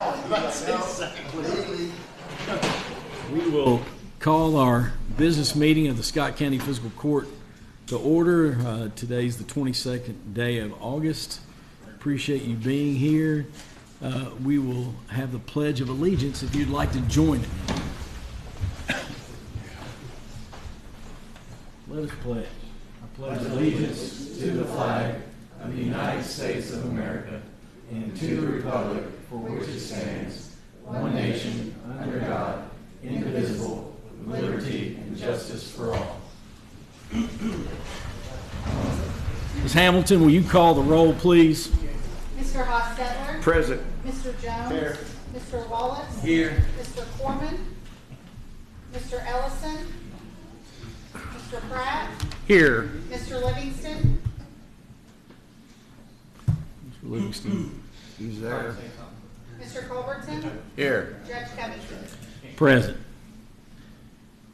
We will call our business meeting of the Scott County Fiscal Court to order. Today's the 22nd day of August. Appreciate you being here. We will have the Pledge of Allegiance if you'd like to join it. Let us pledge. I pledge allegiance to the flag of the United States of America and to the republic for which it stands, one nation, under God, indivisible, with liberty and justice for all. Ms. Hamilton, will you call the roll, please? Mr. Hostetler. Present. Mr. Jones. Here. Mr. Wallace. Here. Mr. Corman. Mr. Ellison. Mr. Pratt. Here. Mr. Livingston. Mr. Livingston. He's there. Mr. Culberton. Here. Judge Covington. Present.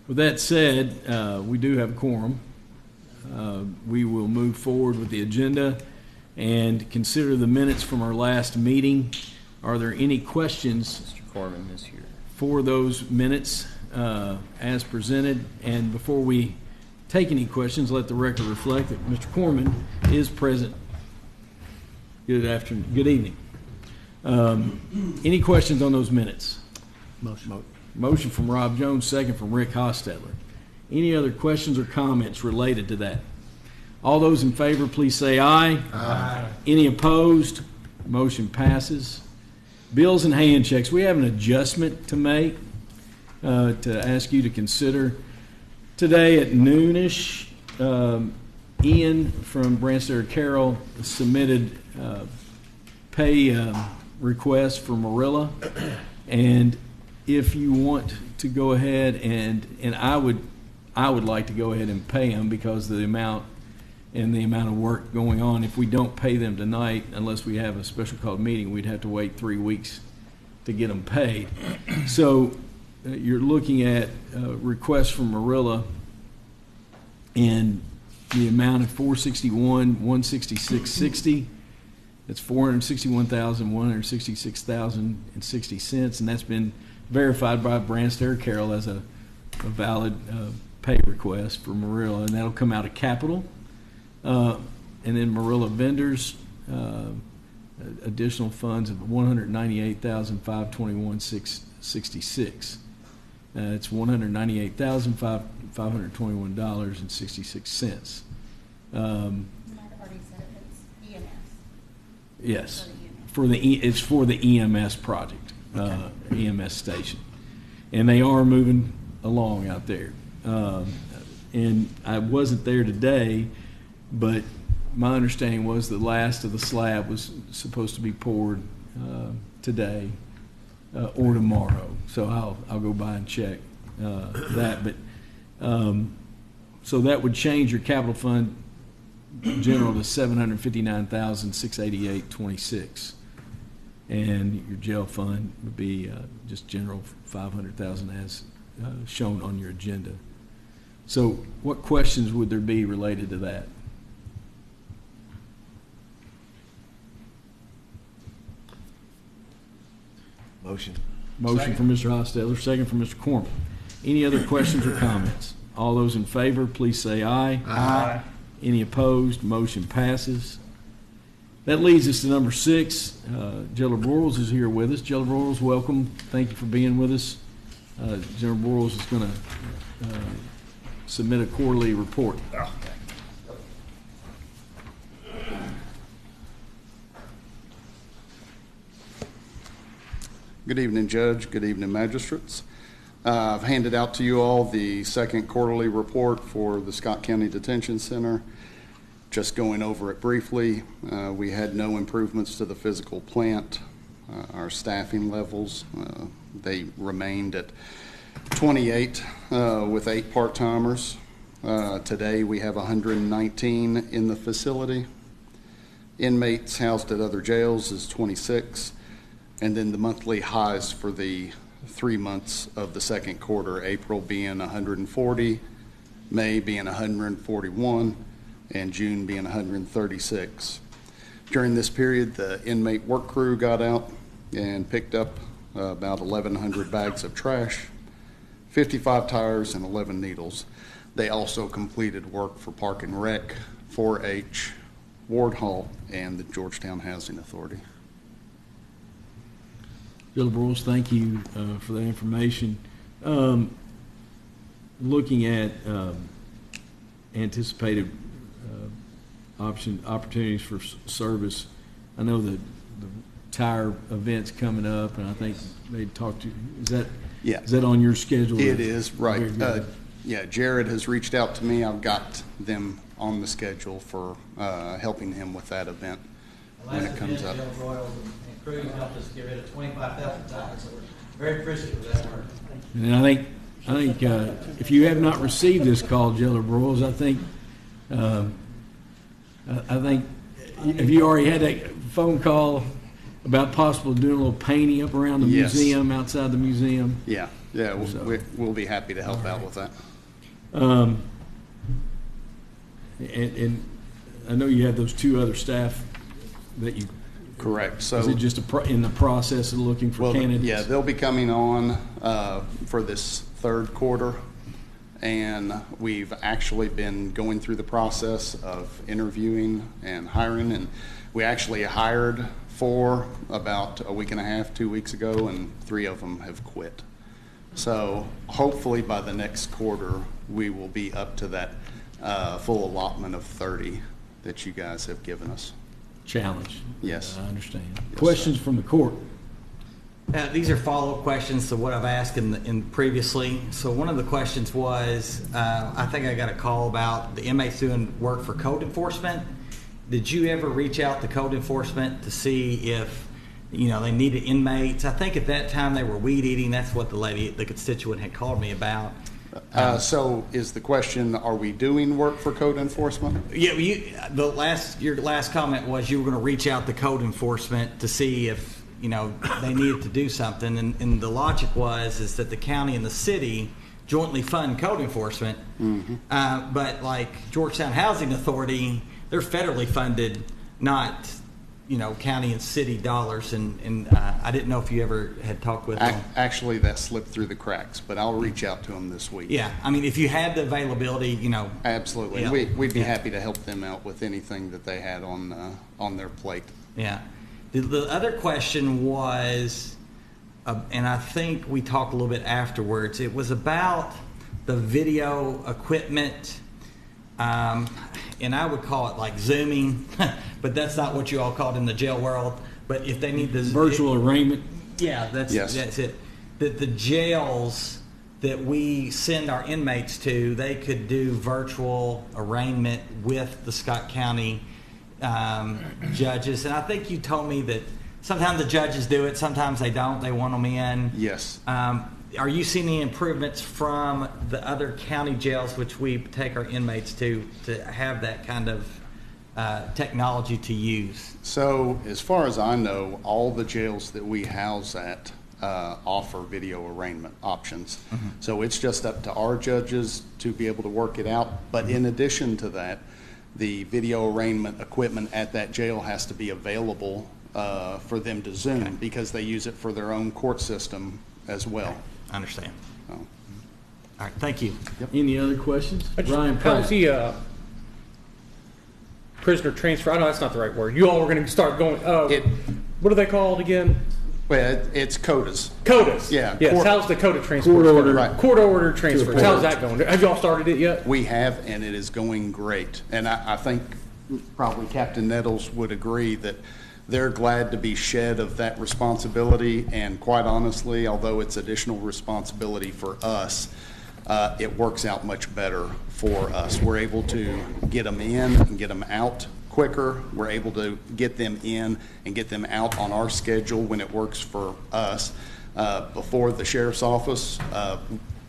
With that said, we do have a quorum. We will move forward with the agenda and consider the minutes from our last meeting. Are there any questions? Mr. Corman is here. For those minutes as presented? And before we take any questions, let the record reflect that Mr. Corman is present. Good afternoon. Good evening. Any questions on those minutes? Motion from Rob Jones, second from Rick Hostetler. Any other questions or comments related to that? All those in favor, please say aye. Aye. Any opposed? Motion passes. Bills and hand checks. We have an adjustment to make to ask you to consider. Today at noonish, Ian from Branstad Carroll submitted pay request for Marilla, and if you want to go ahead and I would like to go ahead and pay them because of the amount of work going on. If we don't pay them tonight, unless we have a special called meeting, we'd have to wait 3 weeks to get them paid. So you're looking at requests from Marilla in the amount of $461,166.60. That's $461,166.60, and that's been verified by Branstad Carroll as a valid pay request for Marilla, and that'll come out of capital. And then Marilla vendors, additional funds of $198,521.66. It's $198,521.66. I've already said it's EMS. Yes, it's for the EMS project, EMS station, and they are moving along out there. And I wasn't there today, but my understanding was the last of the slab was supposed to be poured today or tomorrow. So I'll go by and check that. But so that would change your capital fund general to $759,688.26, and your jail fund would be just general $500,000 as shown on your agenda. So what questions would there be related to that? Motion. Motion from Mr. Hostetler, second from Mr. Corman. Any other questions or comments? All those in favor, please say aye. Aye. Any opposed? Motion passes. That leads us to number 6. General Broyles is here with us. General Broyles, welcome. Thank you for being with us. General Broyles is going to submit a quarterly report. Good evening, Judge. Good evening, magistrates. I've handed out to you all the second quarterly report for the Scott County Detention Center. Just going over it briefly, we had no improvements to the physical plant. Our staffing levels, they remained at 28 with 8 part-timers. Today we have 119 in the facility. Inmates housed at other jails is 26. And then the monthly highs for the 3 months of the second quarter, April being 140, May being 141, and June being 136. During this period, the inmate work crew got out and picked up about 1,100 bags of trash, 55 tires, and 11 needles. They also completed work for Park and Rec, 4-H, Ward Hall, and the Georgetown Housing Authority. Bill Broyles, thank you for that information. Looking at anticipated opportunities for service, I know the tire event's coming up, and I think they talked to you. Is that on your schedule? It is, right. Very good. Yeah, Jared has reached out to me. I've got them on the schedule for helping him with that event when it comes up. Last event, Joe Royals and crews helped us get rid of 25,000 tires, so we're very appreciative of that work. And I think if you have not received this call, Jailer Broyles, I think have you already had that phone call about possible doing a little painting up around the Yes. museum, outside the museum? Yeah, we'll be happy to help out with that. And I know you have those two other staff that you. Correct. So Is it just in the process of looking for candidates? Yeah, they'll be coming on for this third quarter, and we've actually been going through the process of interviewing and hiring, and we actually hired 4 about a week and a half, 2 weeks ago, and 3 of them have quit. So hopefully by the next quarter, we will be up to that full allotment of 30 that you guys have given us. Challenge. Yes. I understand. Yes, Questions from the court? These are follow-up questions to what I've asked in previously. So one of the questions was, I think I got a call about the inmates doing work for code enforcement. Did you ever reach out to code enforcement to see if, they needed inmates? I think at that time they were weed eating. That's what the constituent had called me about. So is the question, are we doing work for code enforcement? Yeah, your last comment was you were going to reach out to code enforcement to see if they needed to do something, and the logic is that the county and the city jointly fund code enforcement, but like Georgetown Housing Authority, they're federally funded, not county and city dollars, and I didn't know if you ever had talked with them. Actually, that slipped through the cracks, but I'll reach out to them this week. Yeah, I mean, if you had the availability, Absolutely. Yeah. We'd be happy to help them out with anything that they had on their plate. Yeah. The other question was, and I think we talked a little bit afterwards, it was about the video equipment, and I would call it like Zooming, but that's not what you all call it in the jail world. But if they need the Virtual arraignment? Yeah, that's it. That the jails that we send our inmates to, they could do virtual arraignment with the Scott County judges. And I think you told me that sometimes the judges do it, sometimes they don't. They want them in. Yes. Are you seeing any improvements from the other county jails which we take our inmates to have that kind of technology to use? So as far as I know, all the jails that we house at offer video arraignment options. So it's just up to our judges to be able to work it out. But in addition to that, the video arraignment equipment at that jail has to be available for them to Zoom because they use it for their own court system as well. I understand. So, All right, thank you. Any other questions? Ryan How's Pratt. the prisoner transfer? I know that's not the right word. You all were going to start going. What are they called again? well, it's CODAs. CODAs. Yeah. Yes. Court- How's the CODA transfer? Court order. Right. Court order transfers. court. How's that going? Have y'all started it yet? We have, and it is going great. And I think probably Captain Nettles would agree that they're glad to be shed of that responsibility. And quite honestly, although it's additional responsibility for us, it works out much better for us. We're able to get them in and get them out quicker. We're able to get them in and get them out on our schedule when it works for us. Before the sheriff's office,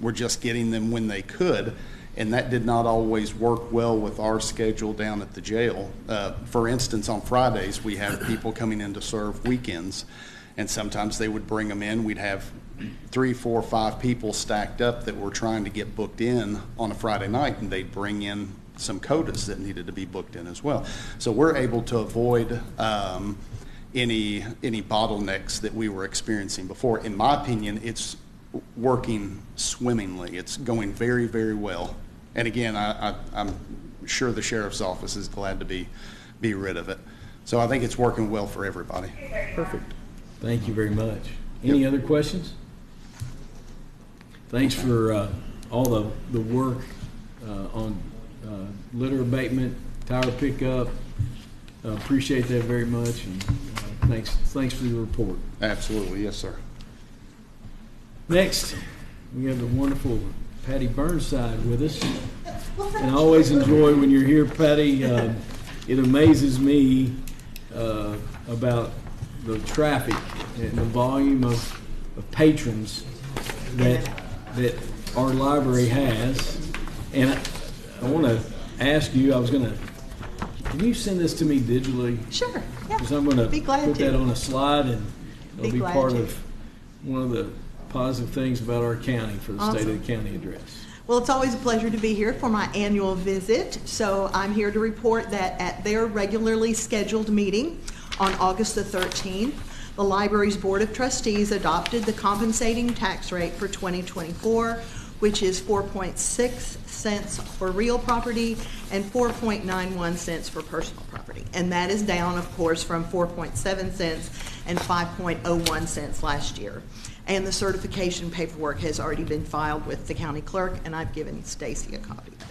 we're just getting them when they could, and that did not always work well with our schedule down at the jail. For instance, on Fridays, we have people coming in to serve weekends, and sometimes they would bring them in. We'd have 3, 4, 5 people stacked up that were trying to get booked in on a Friday night, and they'd bring in some CODAs that needed to be booked in as well. So we're able to avoid any bottlenecks that we were experiencing before. In my opinion, it's working swimmingly. It's going very, very well. And again, I'm sure the sheriff's office is glad to be rid of it. So I think it's working well for everybody. Perfect. Thank you very much. Any other questions? Thanks for all the work on litter abatement, tire pickup. Appreciate that very much, and thanks for the report. Absolutely, yes, sir. Next, we have the wonderful Patty Burnside with us. And I always enjoy when you're here, Patty. It amazes me about the traffic and the volume of patrons that our library has. And I want to ask you, can you send this to me digitally? Sure. Yeah. Because I'm going to Be glad put to. that on a slide, and it'll be glad part to. of one of the positive things about our county for the State of Awesome. the County Address. Well, it's always a pleasure to be here for my annual visit. So I'm here to report that at their regularly scheduled meeting on August the 13th, the library's Board of Trustees adopted the compensating tax rate for 2024, which is 4.6 cents for real property and 4.91 cents for personal property. And that is down, of course, from 4.7 cents and 5.01 cents last year. And the certification paperwork has already been filed with the county clerk, and I've given Stacy a copy of it.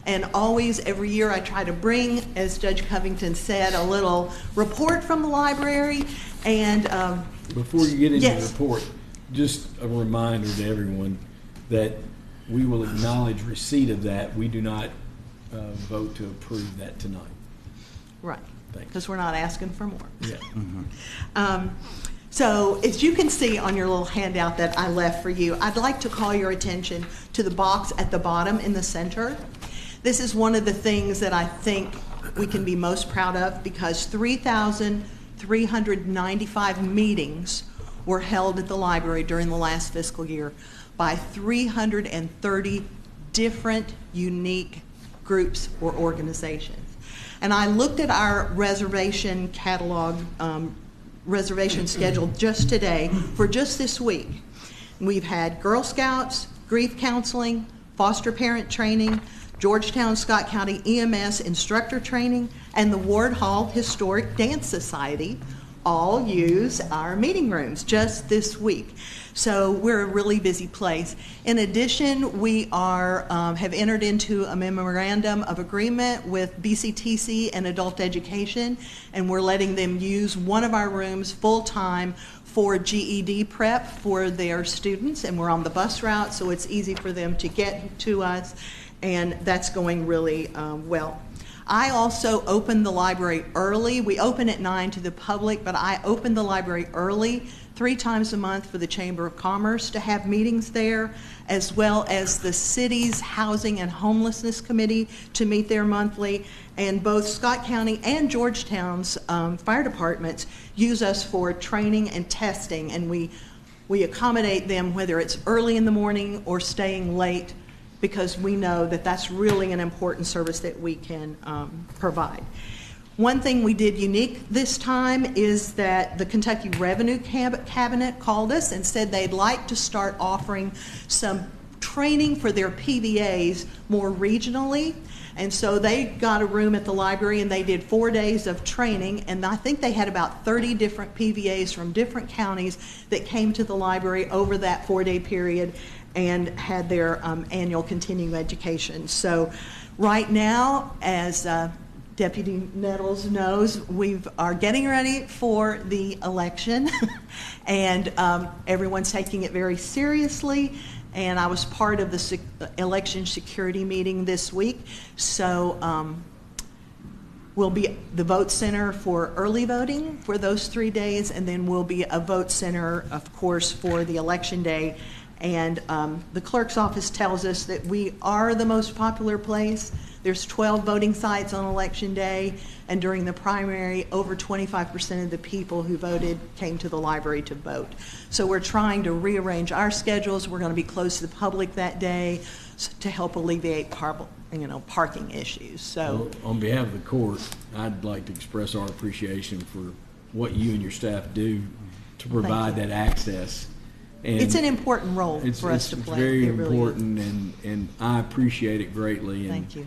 And always, every year, I try to bring, as Judge Covington said, a little report from the library. And Before you get into Yes. the report, just a reminder to everyone that we will acknowledge receipt of that. We do not vote to approve that tonight. right, Thanks. because we're not asking for more. Yeah. So as you can see on your little handout that I left for you, I'd like to call your attention to the box at the bottom in the center. This is one of the things that I think we can be most proud of, because 3,395 meetings were held at the library during the last fiscal year by 330 different unique groups or organizations. And I looked at our reservation catalog, reservation schedule just today for just this week. We've had Girl Scouts, grief counseling, foster parent training, Georgetown Scott County EMS instructor training, and the Ward Hall Historic Dance Society all use our meeting rooms just this week. So we're a really busy place. In addition, we have entered into a memorandum of agreement with BCTC and Adult Education, and we're letting them use one of our rooms full-time for GED prep for their students, and we're on the bus route, so it's easy for them to get to us, and that's going really well. I also opened the library early. We open at 9 to the public, but I opened the library early 3 times a month for the Chamber of Commerce to have meetings there, as well as the city's Housing and Homelessness Committee to meet there monthly. And both Scott County and Georgetown's fire departments use us for training and testing, and we accommodate them whether it's early in the morning or staying late, because we know that that's really an important service that we can provide. One thing we did unique this time is that the Kentucky Revenue Cabinet called us and said they'd like to start offering some training for their PVAs more regionally. And so they got a room at the library and they did 4 days of training, and I think they had about 30 different PVAs from different counties that came to the library over that 4-day period and had their annual continuing education. So right now, as Deputy Nettles knows, we are getting ready for the election, and everyone's taking it very seriously. And I was part of the election security meeting this week, so we'll be the vote center for early voting for those 3 days, and then we'll be a vote center, of course, for the election day. And the clerk's office tells us that we are the most popular place. There's 12 voting sites on election day, and during the primary, over 25% of the people who voted came to the library to vote. So we're trying to rearrange our schedules. We're going to be close to the public that day to help alleviate parking issues. So Well, on behalf of the court, I'd like to express our appreciation for what you and your staff do to provide that access. And It's an important role for us to it's play. very It really is. important, and I appreciate it greatly. And, Thank you.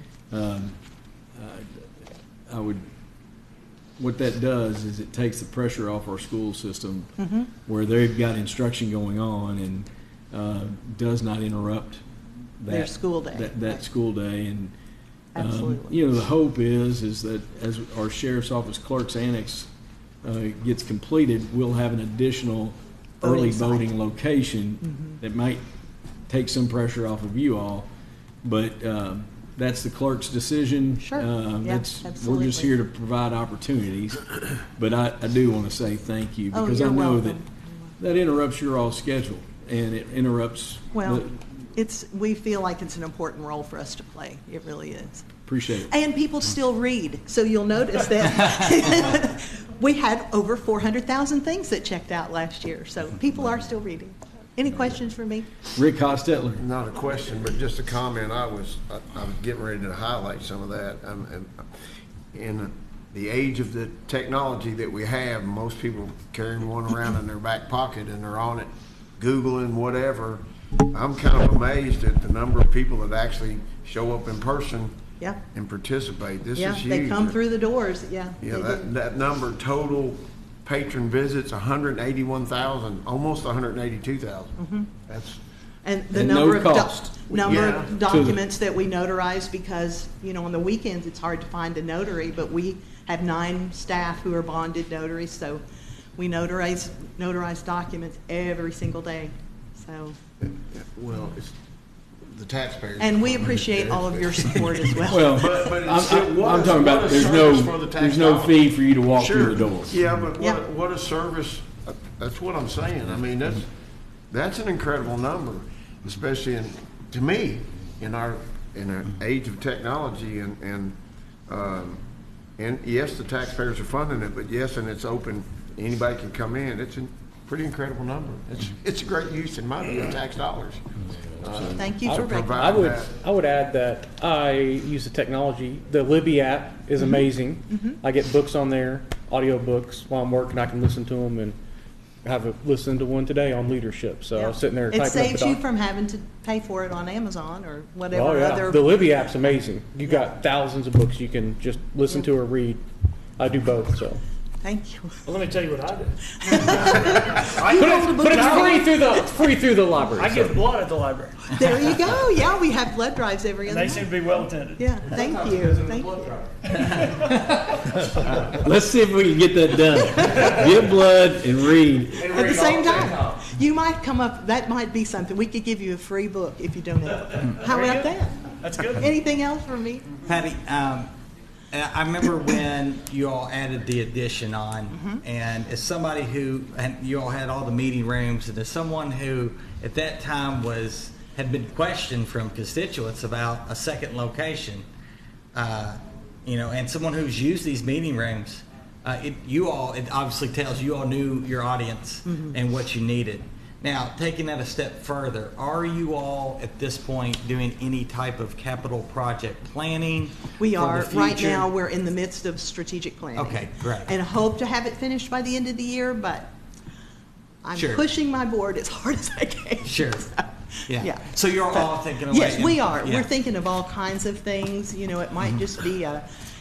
I would. What that does is it takes the pressure off our school system, Mm-hmm. where they've got instruction going on, and does not interrupt Their school day. That school day, and Absolutely. you know, the hope is that as our sheriff's office clerk's annex gets completed, we'll have an additional early Voting site. voting location that might take some pressure off of you all, but that's the clerk's decision. Sure. Yeah, We're just absolutely. here to provide opportunities, but I do want to say thank you, Oh, because I you're know welcome. that interrupts your all schedule, and it interrupts. Well, we feel like it's an important role for us to play. It really is. Appreciate it. And people still read, so you'll notice that we had over 400,000 things that checked out last year, so people are still reading. Any questions for me? Rick Hostetler. Not a question, but just a comment. I was getting ready to highlight some of that. In the age of the technology that we have, most people carrying one around in their back pocket and they're on it, Googling whatever. I'm kind of amazed at the number of people that actually show up in person Yeah. and participate. This Yeah, is huge. they come through the doors, yeah. Yeah, they do. that number total patron visits, 181,000, almost 182,000. That's, And the And no number of, cost. number Yeah. of documents that we notarize, because, you know, on the weekends, it's hard to find a notary, but we have 9 staff who are bonded notaries, so we notarize documents every single day, so. well, it's the taxpayers. And we appreciate all of your support as well. Well, But it's I'm what talking what about a there's service for the tax there's no dollars. fee for you to walk Sure. through the doors. Yeah, but Yeah. what a service, that's what I'm saying. I mean, that's an incredible number, especially to me, in our age of technology, and yes, the taxpayers are funding it, but yes, and it's open, anybody can come in. It's a pretty incredible number. It's a great use, in my view, of tax dollars. Thank you to for making. provide I would add that I use the technology. The Libby app is amazing. I get books on there, audio books while I'm working. I can listen to them, and listened to one today on leadership. So I was sitting there It typing saves up you the from having to pay for it on Amazon or whatever Oh yeah, other. the Libby app's amazing. You got thousands of books you can just listen to or read. I do both, so. Thank you. Well, let me tell you what I do. But it's free through the library. I so. give blood at the library, There you go. Yeah, we have blood drives every and other they seem night. to be well attended. Yeah, thank you. Thank you. Let's see if we can get that done. Give blood and read. At the same time, you might come up, that might be something. We could give you a free book if you donate. How Very about good. that? That's good. Anything else for me? Patty, I remember when you all added the addition on, and as somebody who, and you all had all the meeting rooms, and as someone who at that time had been questioned from constituents about a second location, and someone who's used these meeting rooms, it obviously tells you all knew your audience and what you needed. Now, taking that a step further, are you all at this point doing any type of capital project planning? We for are. the Right future? now, we're in the midst of strategic planning. Okay, great. And hope to have it finished by the end of the year, but I'm Sure. pushing my board as hard as I can. Sure. Yeah. Yeah. So you're all thinking of Yes, like- we are. Yeah. We're thinking of all kinds of things. You know, it might just be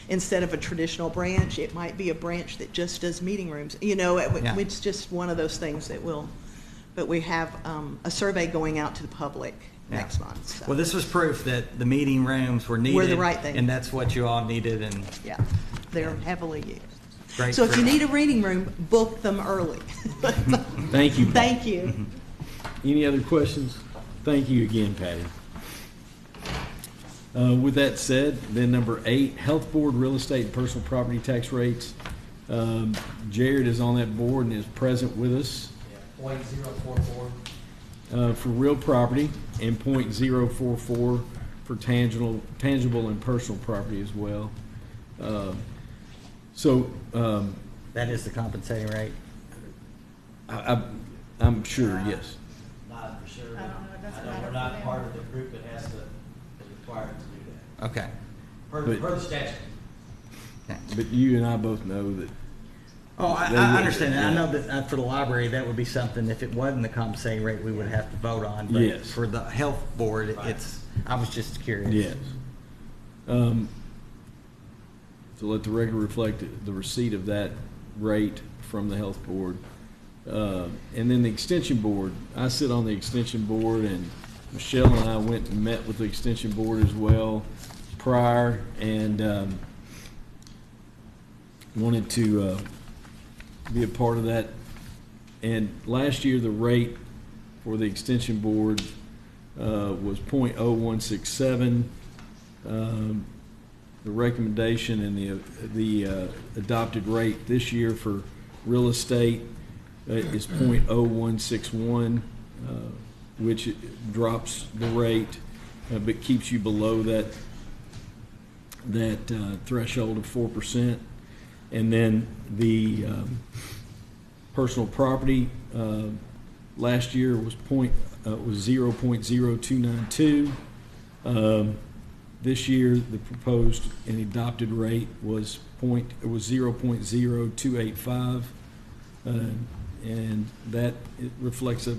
instead of a traditional branch, it might be a branch that just does meeting rooms. You know, Yeah. it's just one of those things that will, but we have a survey going out to the public Yeah. next month. So. Well, this was proof that the meeting rooms were needed. Were the right thing. And that's what you all needed, and Yeah, they're heavily used. great. So if for- you need a reading room, book them early. Thank you. Thank you. Any other questions? Thank you again, Patty. With that said, then number 8, Health Board Real Estate and Personal Property Tax Rates. Jared is on that board and is present with us. 0.044. For real property, and 0.044 for tangible and personal property as well. That is the compensating rate. I'm sure, yes. Not for sure. I don't know, it doesn't I know matter we're for not them. part of the group that is required to do that. Okay. Per But- the statute. Okay. But you and I both know that Oh, I They would- understand that. I yeah. know that for the library, that would be something, if it wasn't the compensating rate, we would have to vote on. But Yes. for the health board, I was just curious. Yes. To let the record reflect the receipt of that rate from the health board. And then the extension board, I sit on the extension board, and Michelle and I went and met with the extension board as well prior, and wanted to be a part of that. And last year, the rate for the extension board was .0167. The recommendation and the adopted rate this year for real estate is .0161, which drops the rate, but keeps you below that threshold of 4%. And then the personal property last year was 0.0292. This year, the proposed and adopted rate was 0.0285, and that it reflects a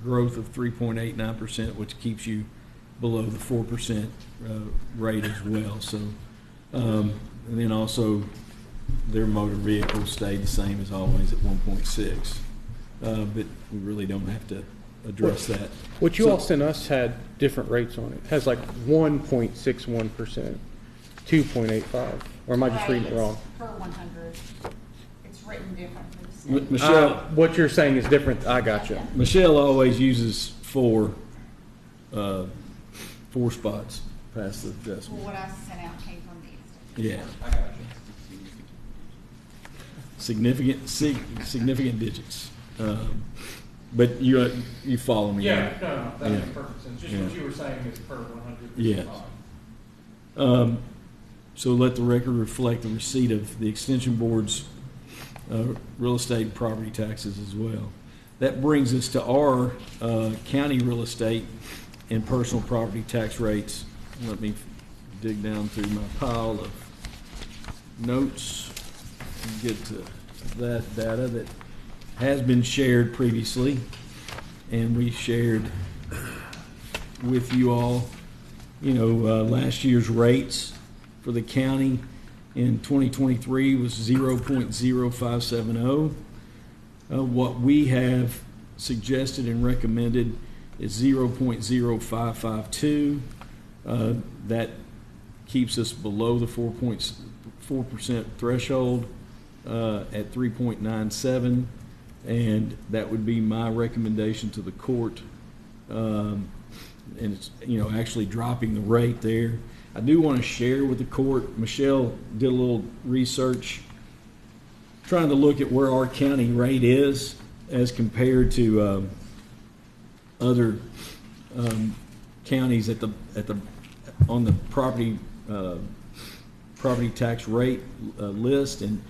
growth of 3.89%, which keeps you below the 4% rate as well. So, and then also their motor vehicles stayed the same as always at 1.6, but we really don't have to address that. What you So- all sent us had different rates on it. It has like 1.61%, 2.85, or am I just reading it wrong? Per 100. It's written differently. Michelle, What you're saying is different. I got you. Michelle always uses four spots past the Well, decimal. what I sent out came from the extension. Yeah. Significant digits. But you follow me. No, right? that Yeah. makes perfect sense. Just what you were saying is per 100. Yes. So let the record reflect the receipt of the extension board's real estate and property taxes as well. That brings us to our county real estate and personal property tax rates. Let me dig down through my pile of notes and get to that data that has been shared previously, and we shared with you all, last year's rates for the county in 2023 was 0.0570. What we have suggested and recommended is 0.0552. That keeps us below the 4% threshold at 3.97, and that would be my recommendation to the court. And it's, actually dropping the rate there. I do want to share with the court, Michelle did a little research trying to look at where our county rate is as compared to other counties on the property tax rate list. And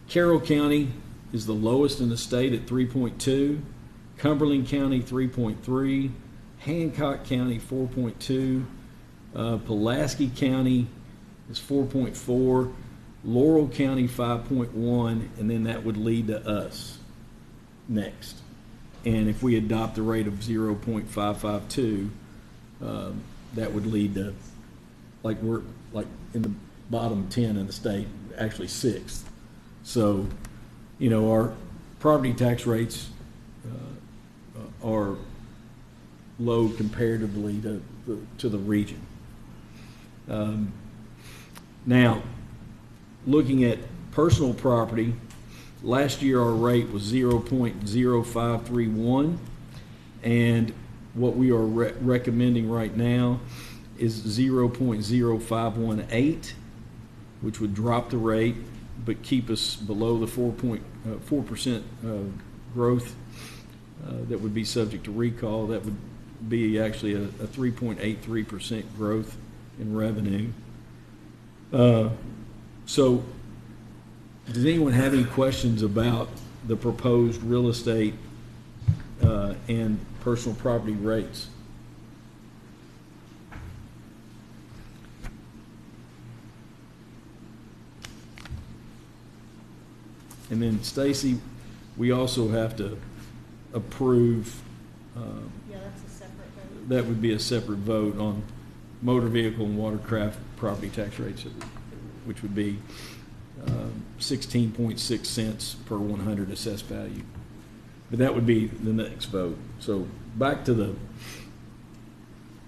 Carroll County is the lowest in the state at 3.2, Cumberland County 3.3, Hancock County 4.2, Pulaski County is 4.4, Laurel County 5.1, and then that would lead to us next. And if we adopt the rate of 0.552, that would lead to, we're in the bottom 10 in the state, actually sixth. So, our property tax rates are low comparatively to the region. Now, looking at personal property, last year our rate was 0.0531, and what we are recommending right now is 0.0518, which would drop the rate but keep us below the 4% growth that would be subject to recall. That would be actually a 3.83% growth in revenue. So does anyone have any questions about the proposed real estate and personal property rates? And then Stacy, we also have to approve, Yeah, that's a separate vote. that would be a separate vote on motor vehicle and watercraft property tax rates, which would be 16.6 cents per 100 assessed value. But that would be the next vote. So back to the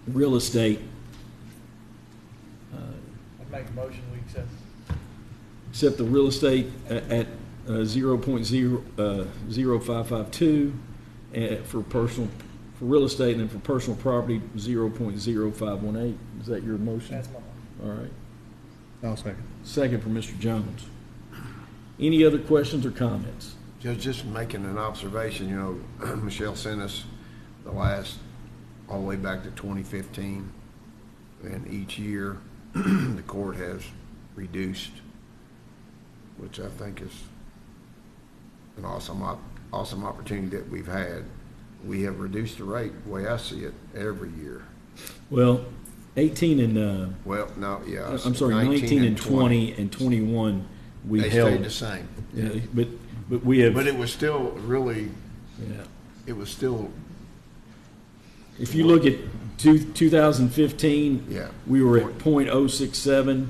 real estate. I'd make a motion, we accept. Set the real estate at 0.0552 for personal, for real estate, and then for personal property, 0.0518. Is that your motion? That's my motion. All right. I'll second. Second from Mr. Jones. Any other questions or comments? Just making an observation, you know, Michelle sent us the last, all the way back to 2015, and each year, the court has reduced, which I think is an awesome opportunity that we've had. We have reduced the rate, the way I see it, every year. Well, 18 and, Well, no, yeah. I'm sorry, 19 and 20 and 21, we They held. stayed the same. Yeah, but we have. But it was still really, Yeah. it was still, If you look at 2015, Yeah. we were at .067,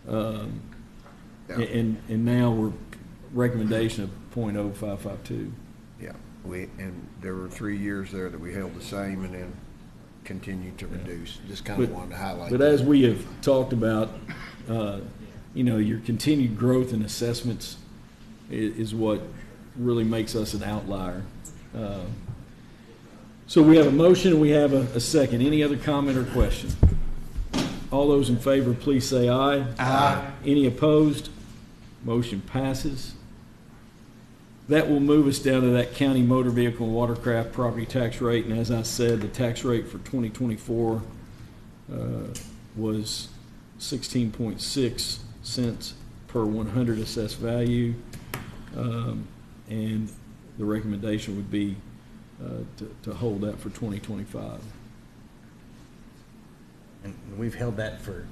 yeah. and now we're recommendation of .0552. Yeah, and there were 3 years there that we held the same and then continued to reduce. Just kind of But- wanted to highlight But that. as we have talked about, you know, your continued growth in assessments is what really makes us an outlier. So we have a motion and we have a second. Any other comment or question? All those in favor, please say aye. Aye. Any opposed? Motion passes. That will move us down to that county motor vehicle and watercraft property tax rate. And as I said, the tax rate for 2024 was 16.6 cents per 100 assessed value. And the recommendation would be to hold that for 2025. And we've held that for.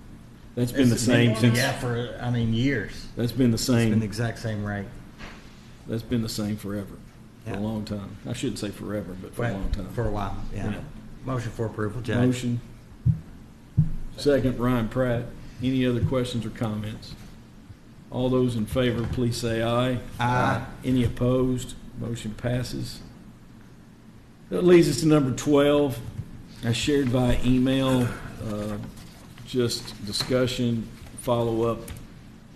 That's been the same since, Yeah, for, years. that's been the It's been the same, exact same rate. that's been the same forever, for a Yeah. long time. I shouldn't say forever, but for a long time. For a while, yeah. Yeah. Motion for approval, Judge. Motion. Second, Ryan Pratt. Any other questions or comments? All those in favor, please say aye. Aye. Any opposed? Motion passes. That leads us to number 12. I shared via email, just discussion, follow-up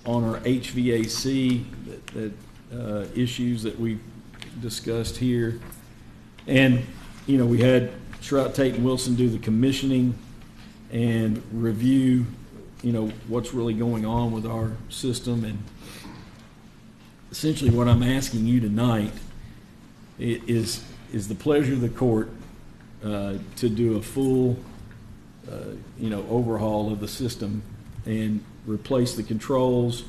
on our HVAC issues that we've discussed here. And, you know, we had Shrout Tate and Wilson do the commissioning and review, you know, what's really going on with our system. And essentially what I'm asking you tonight is the pleasure of the court to do a full, you know, overhaul of the system and replace the controls,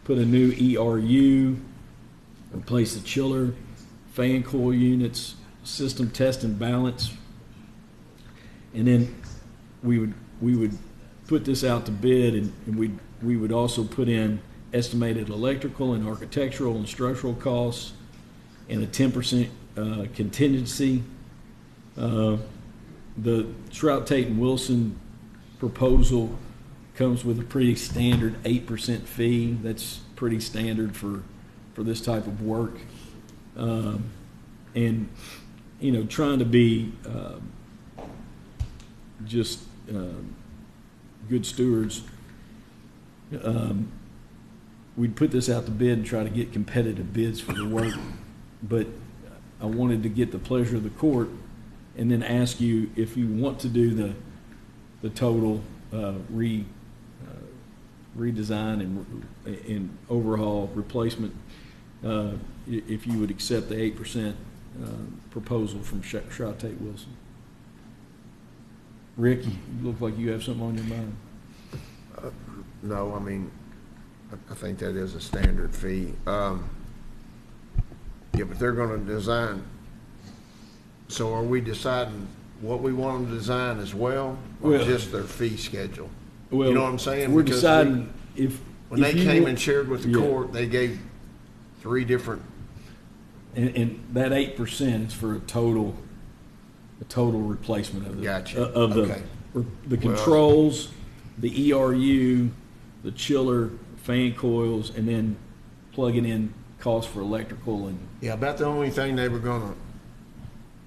put a new ERU, replace the chiller, fan coil units, system test and balance. And then we would put this out to bid, and we would also put in estimated electrical and architectural and structural costs and a 10% contingency. The Shrout Tate and Wilson proposal comes with a pretty standard 8% fee. That's pretty standard for this type of work. And, you know, trying to be just good stewards, we'd put this out to bid and try to get competitive bids for the work. But I wanted to get the pleasure of the court and then ask you if you want to do the total redesign and overhaul replacement, if you would accept the 8% proposal from Shrout Tate Wilson. Rick, you look like you have something on your mind. No, I mean, I think that is a standard fee. Yeah, but they're gonna design, so are we deciding what we want them to design as well, or Well- just their fee schedule? Well, You know what I'm saying? We're Because deciding if. When they if you came want- and shared with the Yeah. court, they gave 3 different, And that 8% is for a total replacement of the Gotcha. of Okay. the controls, the ERU, the chiller, fan coils, and then plugging in costs for electrical and yeah, about the only thing they were gonna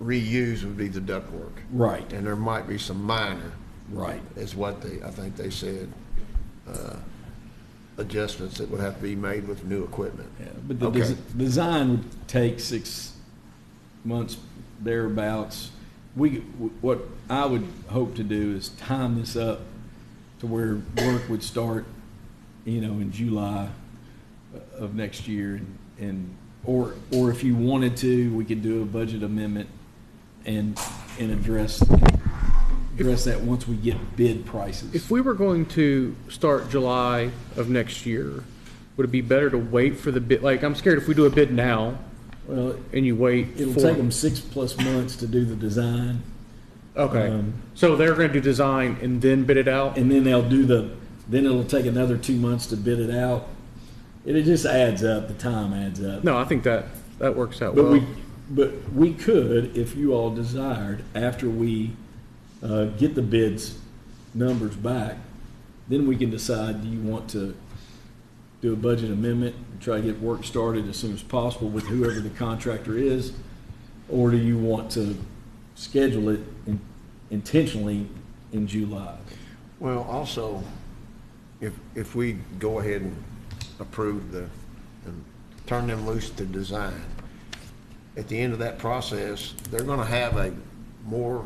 reuse would be the ductwork. right, And there might be some minor, right. is what I think they said, adjustments that would have to be made with new equipment. Yeah, but the Okay. design would take 6 months thereabouts. What I would hope to do is time this up to where work would start, in July of next year, or if you wanted to, we could do a budget amendment and address that once we get bid prices. If we were going to start July of next year, would it be better to wait for the bid? Like, I'm scared if we do a bid now Well, and you wait it'll for. take them 6+ months to do the design. Okay. So they're going to do design and then bid it out? And then then it'll take another 2 months to bid it out. It just adds up, the time adds up. No, I think that works out But well. we could, if you all desired, after we get the bids numbers back, then we can decide, do you want to do a budget amendment, and try to get work started as soon as possible with whoever the contractor is, or do you want to schedule it intentionally in July? Well, also, if we go ahead and approve and turn them loose to design, at the end of that process, they're gonna have a more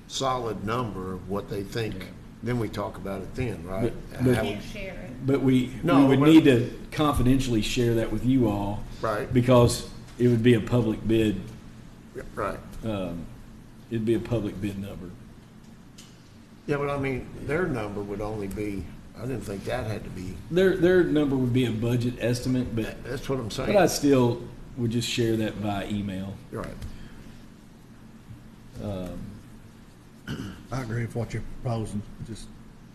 solid number of what they think, then we talk about it then, right? But- How- Can't share it. But we No, would but- need to confidentially share that with you all. Right. Because it would be a public bid, Right. it'd be a public bid number. Yeah, but I mean, their number would only be, I didn't think that had to be, Their number would be a budget estimate, but that's what I'm saying. I still would just share that via email. Right. I agree with what you're proposing. Just,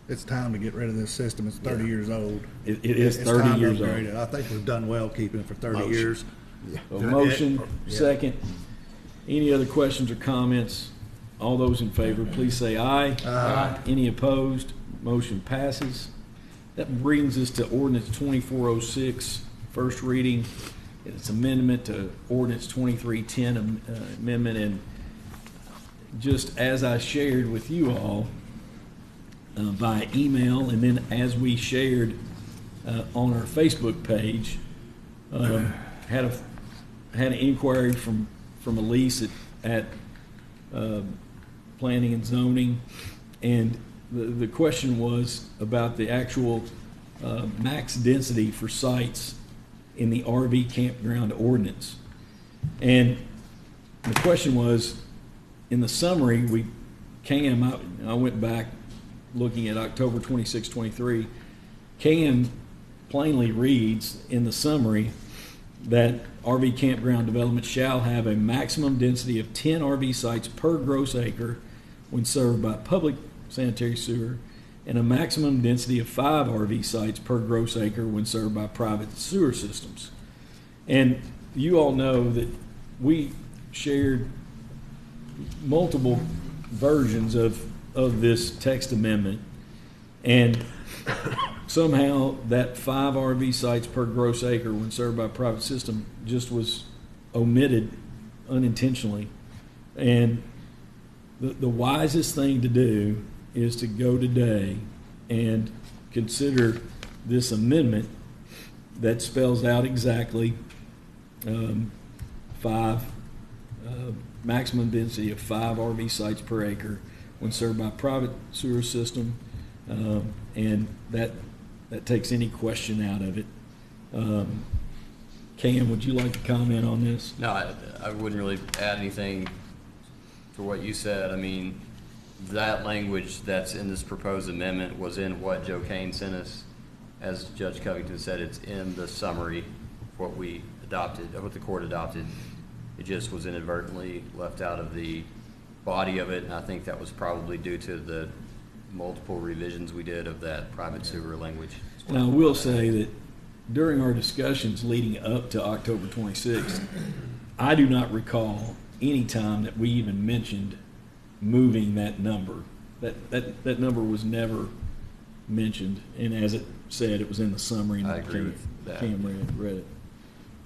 it's time to get rid of this system. It's 30 years old. It is It's 30 time to years upgrade old. it. I think we've done well keeping it for 30 Motion. years. A motion, Yeah. second. Any other questions or comments? All those in favor, please say aye. Aye. Any opposed? Motion passes. That brings us to ordinance 2406, first reading. It's amendment to ordinance 2310 amendment, and just as I shared with you all via email, and then as we shared on our Facebook page, had an inquiry from Elise at Planning and Zoning, and the question was about the actual max density for sites in the RV campground ordinance. And the question was, in the summary, I went back looking at October 26, 23, CAM plainly reads in the summary that RV campground development shall have a maximum density of 10 RV sites per gross acre when served by public sanitary sewer, and a maximum density of 5 RV sites per gross acre when served by private sewer systems. And you all know that we shared multiple versions of this text amendment, and somehow that 5 RV sites per gross acre when served by private system just was omitted unintentionally. And the wisest thing to do is to go today and consider this amendment that spells out exactly 5 maximum density of 5 RV sites per acre when served by private sewer system, and that takes any question out of it. Cam, would you like to comment on this? No, I wouldn't really add anything to what you said. I mean, that language that's in this proposed amendment was in what Joe Kane sent us. As Judge Covington said, it's in the summary of what we adopted, of what the court adopted. It just was inadvertently left out of the body of it, and I think that was probably due to the multiple revisions we did of that private sewer language. And I will say that during our discussions leading up to October 26th, I do not recall any time that we even mentioned moving that number. That number was never mentioned, and as it said, it was in the summary. And I agree with that. Cam read it.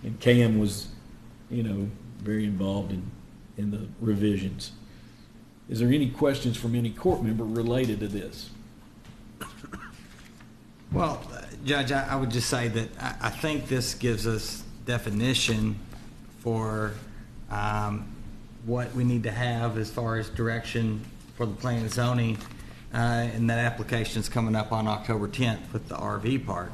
And Cam was, very involved in the revisions. Is there any questions from any court member related to this? Well, Judge, I would just say that I think this gives us definition for what we need to have as far as direction for the planning and zoning, and that application is coming up on October 10th with the RV park.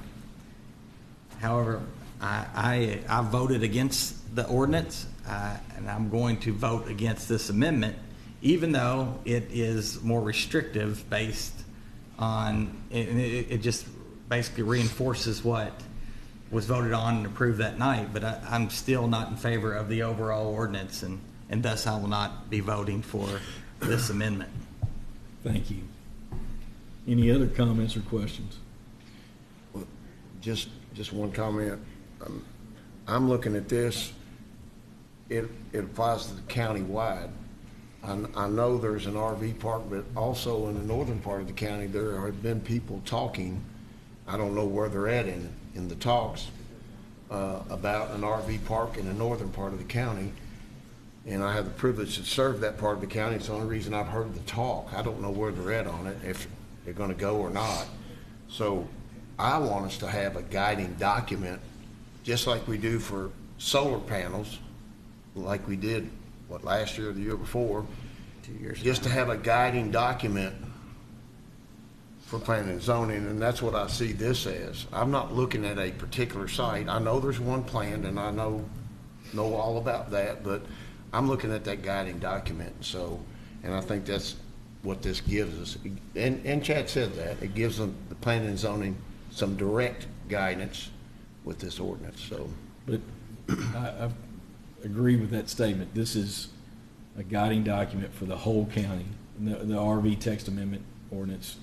However, I voted against the ordinance, and I'm going to vote against this amendment, even though it is more restrictive based on, it just basically reinforces what was voted on and approved that night, but I'm still not in favor of the overall ordinance, and thus I will not be voting for this amendment. Thank you. Any other comments or questions? Just one comment. I'm looking at this, it applies to the county-wide. I know there's an RV park, but also in the northern part of the county, there have been people talking, I don't know where they're at in the talks, about an RV park in the northern part of the county. And I have the privilege to serve that part of the county. It's the only reason I've heard the talk. I don't know where they're at on it, if they're gonna go or not. So I want us to have a guiding document, just like we do for solar panels, like we did, last year or the year before, 2 years just to have a guiding document for planning and zoning, and that's what I see this as. I'm not looking at a particular site. I know there's one planned, and I know all about that, but I'm looking at that guiding document. So, and I think that's what this gives us. And Chad said that. It gives them, the planning and zoning, some direct guidance with this ordinance, so. But I agree with that statement. This is a guiding document for the whole county. The RV text amendment ordinance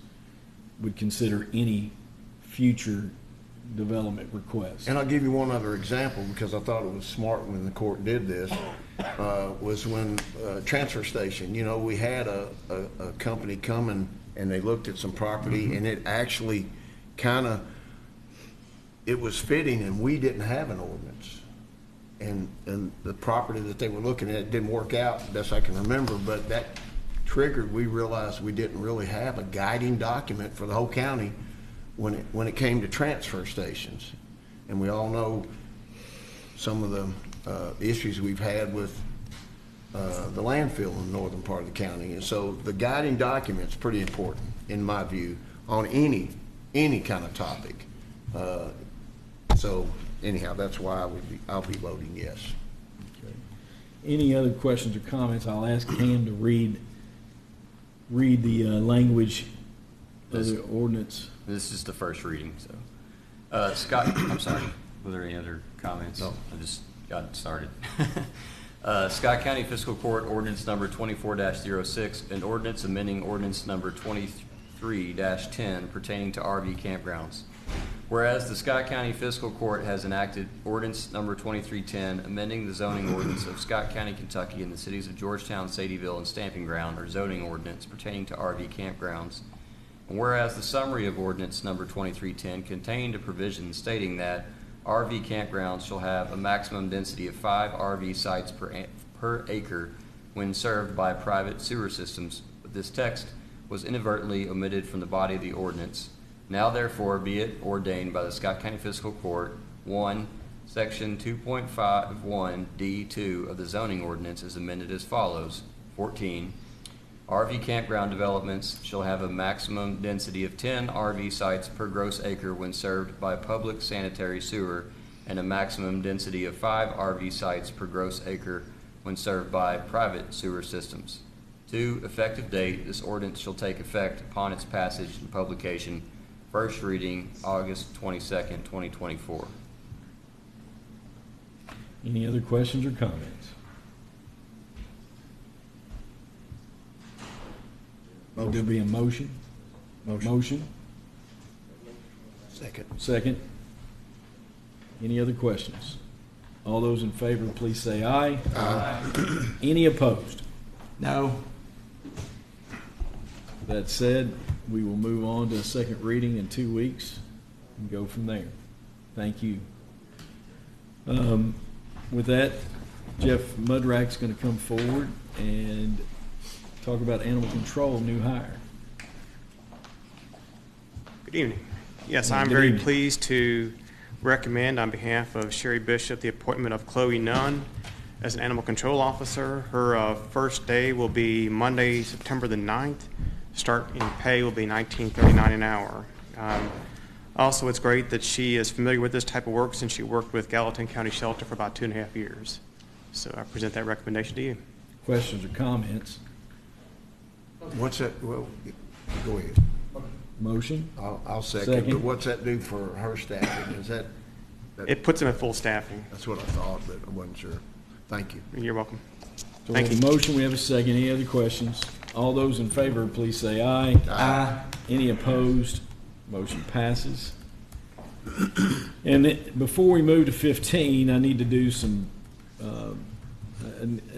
would consider any future development requests. And I'll give you one other example, because I thought it was smart when the court did this, was when transfer station, we had a company come and they looked at some property, and it actually it was fitting, and we didn't have an ordinance. And the property that they were looking at didn't work out, best I can remember, but that triggered, we realized we didn't really have a guiding document for the whole county when it came to transfer stations. And we all know some of the issues we've had with the landfill in the northern part of the county. And so the guiding document's pretty important, in my view, on any kind of topic. So anyhow, that's why I'll be voting yes. Okay. Any other questions or comments? I'll ask Cam to read the language of the ordinance. This is the first reading, so. Scott, I'm sorry, were there any other comments? No. I just got started. Scott County Fiscal Court Ordinance Number 24-06, an ordinance amending ordinance number 23-10 pertaining to RV campgrounds. Whereas the Scott County Fiscal Court has enacted ordinance number 2310, amending the zoning ordinance of Scott County, Kentucky, in the cities of Georgetown, Sadieville, and Stamping Ground, or zoning ordinance pertaining to RV campgrounds. And whereas the summary of ordinance number 2310 contained a provision stating that RV campgrounds shall have a maximum density of 5 RV sites per acre when served by private sewer systems, but this text was inadvertently omitted from the body of the ordinance. Now therefore be it ordained by the Scott County Fiscal Court, 1, Section 2.51 D2 of the zoning ordinance is amended as follows. 14, RV campground developments shall have a maximum density of 10 RV sites per gross acre when served by public sanitary sewer, and a maximum density of 5 RV sites per gross acre when served by private sewer systems. 2, effective date, this ordinance shall take effect upon its passage and publication. First reading, August 22nd, 2024. Any other questions or comments? Will there be a motion? Motion. Second. Second. Any other questions? All those in favor, please say aye. Aye. Any opposed? No. That said, we will move on to a second reading in 2 weeks and go from there. Thank you. With that, Jeff Mudrack's going to come forward and talk about animal control, new hire. Good evening. Yes, Good I'm very evening. pleased to recommend on behalf of Sherry Bishop the appointment of Chloe Nunn as an animal control officer. Her first day will be Monday, September the 9th. Start in pay will be $19.39 an hour. Also, it's great that she is familiar with this type of work since she worked with Gallatin County Shelter for about 2.5 years. So I present that recommendation to you. Questions or comments? What's that, well, go ahead. Motion? I'll second, Second. but what's that do for her staffing? Is that, It puts them at full staffing. that's what I thought, but I wasn't sure. Thank you. You're welcome. So we Thank have you. a motion, we have a second. Any other questions? All those in favor, please say aye. Aye. Any opposed? Motion passes. And before we move to 15, I need to do some, I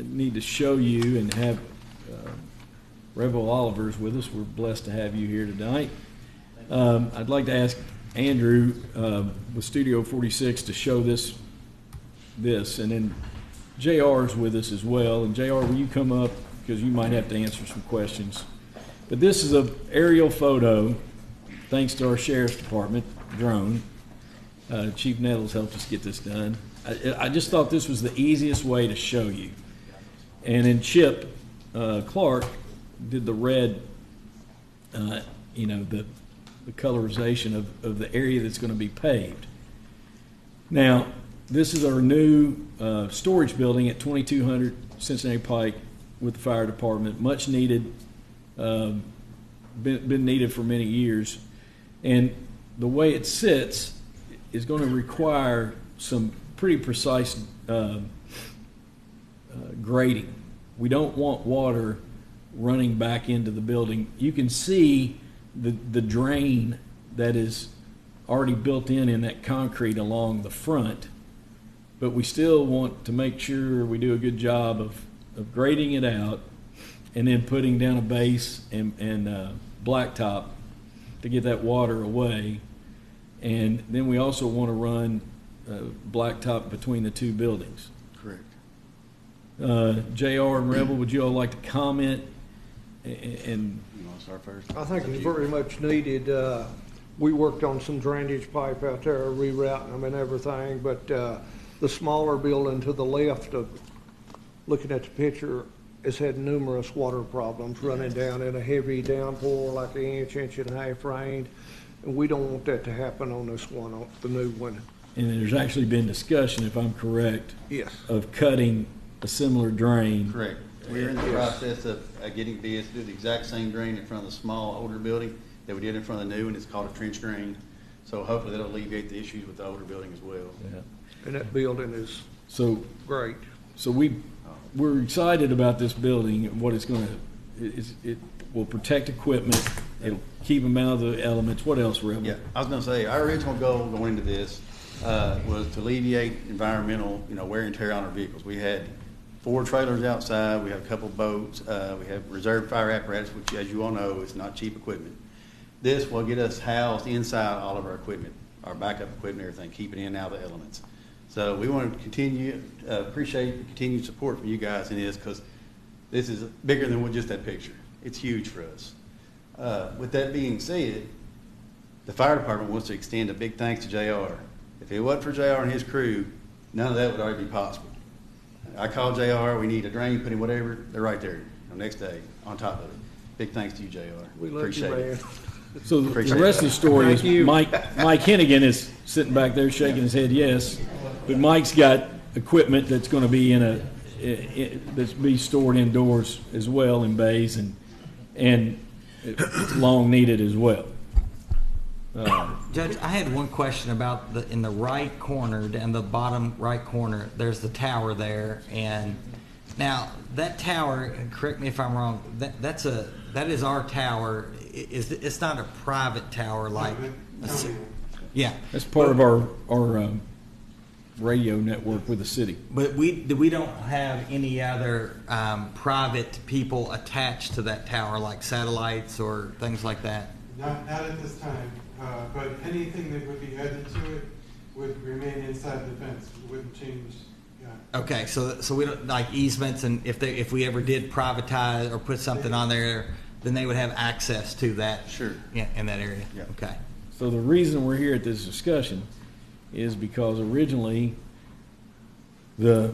need to show you and have Rebel Oliver's with us. We're blessed to have you here tonight. I'd like to ask Andrew with Studio 46 to show this, and then JR's with us as well. And JR, will you come up, because you might have to answer some questions. But this is an aerial photo, thanks to our Sheriff's Department drone. Chief Nettles helped us get this done. I just thought this was the easiest way to show you. And then Chip Clark did the red, the colorization of the area that's going to be paved. Now, this is our new storage building at 2200 Cincinnati Pike with the fire department. Much needed, been needed for many years. And the way it sits is going to require some pretty precise grading. We don't want water running back into the building. You can see the drain that is already built in that concrete along the front, but we still want to make sure we do a good job of grading it out and then putting down a base and blacktop to get that water away. And then we also want to run blacktop between the two buildings. Correct. JR and Rebel, would you all like to comment? And You want to start first? I think it's very much needed. We worked on some drainage pipe out there, rerouting them and everything, but the smaller building to the left of, looking at the picture, has had numerous water problems running down in a heavy downpour, like an inch and a half rain. And we don't want that to happen on this one, the new one. And there's actually been discussion, if I'm correct, Yes. of cutting a similar drain. Correct. We're in the process of getting bids to do the exact same drain in front of the small, older building that we did in front of the new, and it's called a trench drain. So hopefully that'll alleviate the issues with the older building as well. Yeah. And that building is So, great. so we're excited about this building and what it's going to. It will protect equipment. It'll keep them out of the elements. What else, Rebel? Yeah, I was gonna say, our original goal going into this was to alleviate environmental, wear and tear on our vehicles. We had 4 trailers outside, we have a couple boats, we have reserve fire apparatus, which, as you all know, is not cheap equipment. This will get us housed inside all of our equipment, our backup equipment, everything, keep it in and out of the elements. So we want to continue, appreciate the continued support from you guys in this, because this is bigger than just that picture. It's huge for us. With that being said, the fire department wants to extend a big thanks to JR. If it wasn't for JR and his crew, none of that would already be possible. I called JR, we need a drain, put in whatever, they're right there, next day, on top of it. Big thanks to you, JR. We love you, Appreciate it. man. So the Appreciate rest of the story Thank is you. Mike Hennigan is sitting back there shaking his head yes, but Mike's got equipment that's going to be that's be stored indoors as well in bays and it's long needed as well. Judge, I had one question about in the right corner, in the bottom right corner, there's the tower there, and now that tower, correct me if I'm wrong, that is our tower. It's not a private tower like, yeah. That's part of our radio network with the city. But we don't have any other private people attached to that tower, like satellites or things like that? Not at this time, but anything that would be added to it would remain inside the fence. It wouldn't change. Yeah. Okay, so we don't, like easements, and if we ever did privatize or put something on there, then they would have access to that. Sure. Yeah, in that area. Yeah. Okay. So the reason we're here at this discussion is because originally the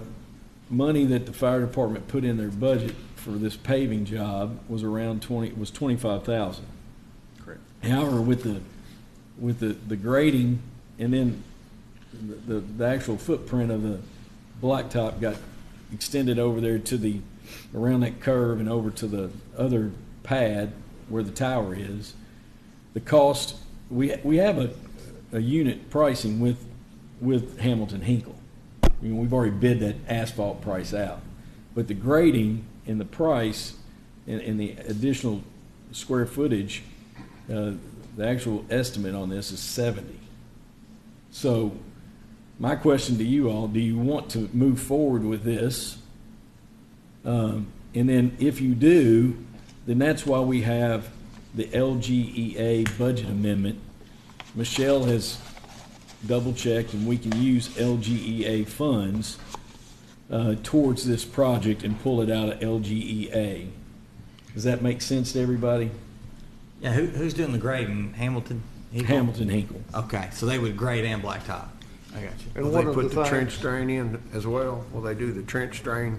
money that the fire department put in their budget for this paving job was around 25,000. Correct. However, with the grading and then the actual footprint of the blacktop got extended over there to around that curve and over to the other pad where the tower is, the cost, we have a unit pricing with Hamilton Hinkle. I mean, we've already bid that asphalt price out, but the grading and the price and the additional square footage, the actual estimate on this is 70. So my question to you all, do you want to move forward with this? And then if you do, then that's why we have the LGEA budget amendment. Michelle has double checked, and we can use LGEA funds towards this project and pull it out of LGEA. Does that make sense to everybody? Yeah, who's doing the grading? Hamilton? Hamilton Hinkle. Okay, so they would grade and blacktop. I got you. And Will will they they put the things- trench drain in as well? Will they do the trench drain?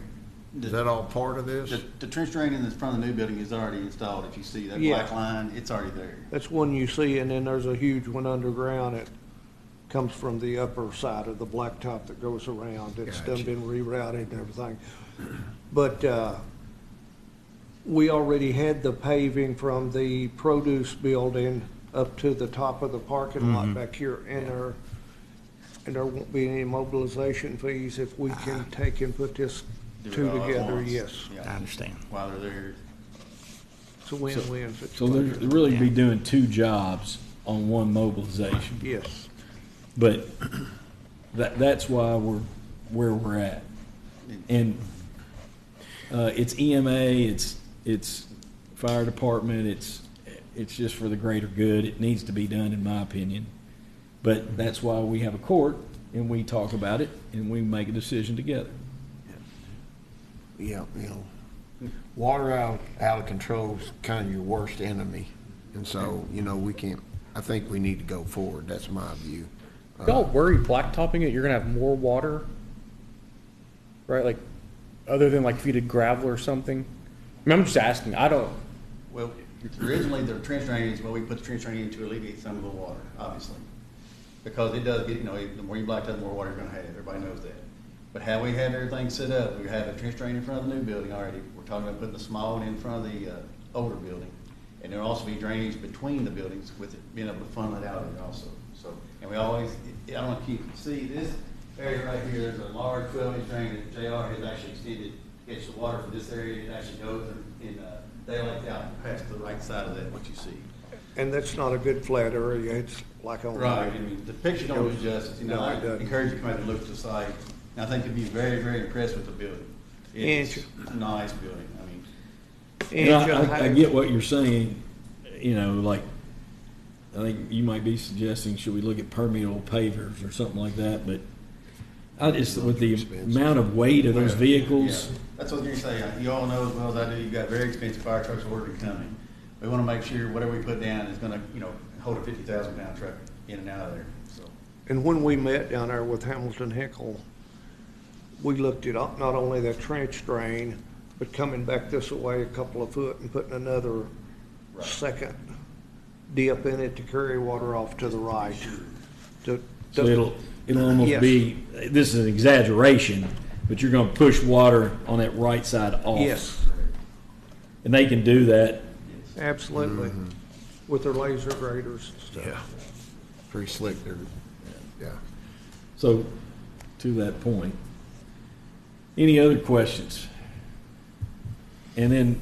Is that all part of this? The trench drain in the front of the new building is already installed. If you see that Yeah. black line, it's already there. That's one you see, and then there's a huge one underground. It comes from the upper side of the blacktop that goes around. It's done Gotcha. been rerouted and everything. But we already had the paving from the produce building up to the top of the parking lot back here, and there won't be any mobilization fees if we can take and put this Do it two all at together, once. yes. Yeah. I understand. While they're there. It's a win-win So they'll situation. really be doing two jobs on one mobilization. Yes. But that's why we're where we're at. And it's EMA, it's fire department, it's just for the greater good. It needs to be done, in my opinion. But that's why we have a court, and we talk about it, and we make a decision together. Yeah, water out of control is kind of your worst enemy. And so, we can't, I think we need to go forward. That's my view. Y'all worry blacktopping it, you're gonna have more water? Right, like, other than like if you did gravel or something? I mean, I'm just asking, I don't, Well, originally the trench drain is what we put the trench drain in to alleviate some of the water, obviously. Because it does get, the more you black out, the more water you're gonna have. Everybody knows that. But how we have everything set up, we have a trench drain in front of the new building already. We're talking about putting the small one in front of the older building. And there'll also be drainage between the buildings with it being able to funnel it out of there also. So, and we always, I don't know if you can see this area right here, there's a large 12-inch drain that JR has actually extended, gets the water from this area, it actually goes in daylight out past the right side of that, what you see. And that's not a good flat area. It's like on. Right, I mean, the picture don't do justice, No, I it doesn't. encourage you to come out and look at the site. And I think you'll be very, very impressed with the building. It's a nice building, I mean. I get what you're saying, like, I think you might be suggesting, should we look at permeable pavers or something like that, but I just, with the amount of weight of those vehicles, Yeah, that's what I was gonna say. You all know as well as I do, you've got very expensive fire trucks ordering coming. We wanna make sure whatever we put down is gonna, hold a 50,000-pound truck in and out of there, so. And when we met down there with Hamilton Hickle, we looked at not only that trench drain, but coming back this way a couple of foot and putting another second dip in it to carry water off to the right. so it'll almost Yes. be, this is an exaggeration, but you're gonna push water on that right side off. Yes, And they can do that. absolutely, with their laser graders and stuff. Yeah. Pretty slick there. Yeah. So, to that point, any other questions? And then,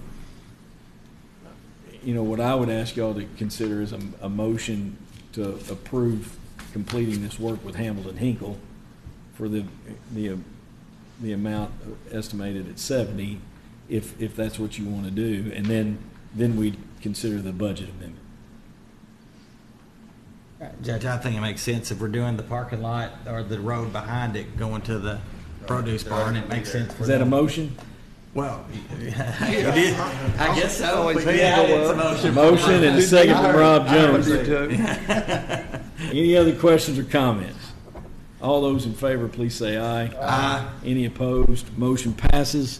what I would ask y'all to consider is a motion to approve completing this work with Hamilton Hinkle for the amount estimated at 70, if that's what you want to do, and then we'd consider the budget amendment. Judge, I think it makes sense if we're doing the parking lot or the road behind it going to the produce barn, it makes sense for Is that a them. motion? Well, I guess so. Always but hand yeah, go it's a up. motion. Motion and a second from Rob Jones. did too. Any other questions or comments? All those in favor, please say aye. Aye. Any opposed? Motion passes.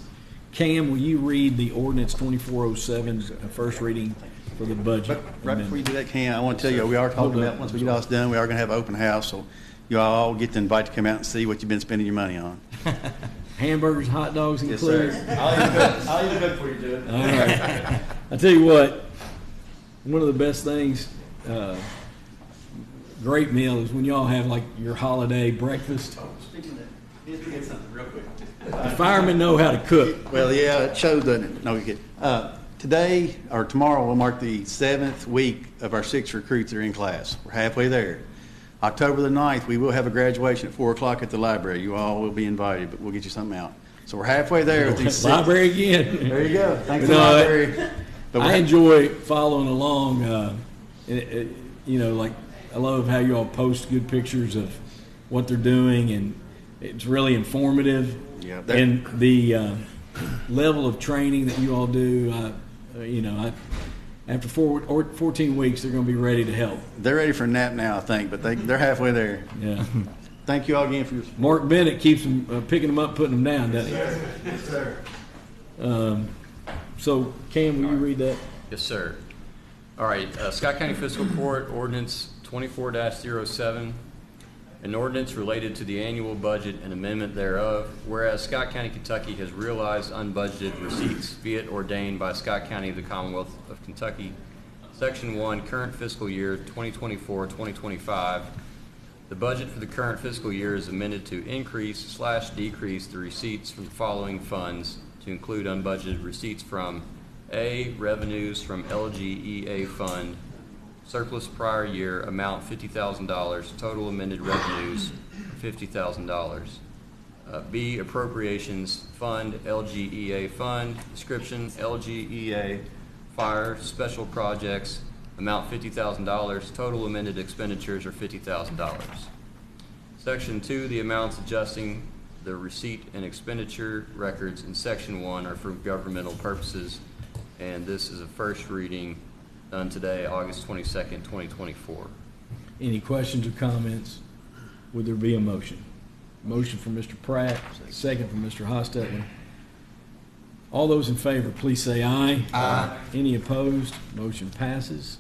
Cam, will you read the ordinance 2407, first reading for the budget? Right before you do that, Ken, I want to tell you, we are talking about, once we get all this done, we are going to have an open house, so you all get the invite to come out and see what you've been spending your money on. Hamburgers, hot dogs Yes, included? sir. I'll even cook for you, Judge. All right. I tell you what, one of the best things, great meal is when y'all have like your holiday breakfast. Speaking of that, here's me get something real quick. The firemen know how to cook. Well, yeah, it shows, doesn't it? No, you get. Today, or tomorrow, will mark the 7th week of our 6 recruits that are in class. We're halfway there. October the 9th, we will have a graduation at 4 o'clock at the library. You all will be invited, but we'll get you something out. So we're halfway there with these 6. Library again. There you go. Thanks to No, the library. But I enjoy following along. You know, like I love how you all post good pictures of what they're doing, and it's really informative. Yeah, and the level of training that you all do, after 14 weeks, they're going to be ready to help. They're ready for a nap now, I think, but they're halfway there. Yeah. Thank you all again for your support. Mark Bennett keeps them picking them up, putting them down, doesn't he? Yes, sir. So, Cam, will you read that? Yes, sir. All right, Scott County Fiscal Court Ordinance 24-07, an ordinance related to the annual budget and amendment thereof, whereas Scott County, Kentucky has realized unbudgeted receipts, be it ordained by Scott County of the Commonwealth of Kentucky, Section 1, current fiscal year 2024-2025. The budget for the current fiscal year is amended to increase/decrease the receipts from the following funds to include unbudgeted receipts from A, revenues from LGEA fund, surplus prior year, amount $50,000, total amended revenues $50,000. B, appropriations fund, LGEA fund, description, LGEA fire special projects, amount $50,000, total amended expenditures are $50,000. Section 2, the amounts adjusting the receipt and expenditure records in Section 1 are for governmental purposes, and this is a first reading done today, August 22nd, 2024. Any questions or comments? Would there be a motion? Motion from Mr. Pratt, second from Mr. Hostetler. All those in favor, please say aye. Aye. Any opposed? Motion passes.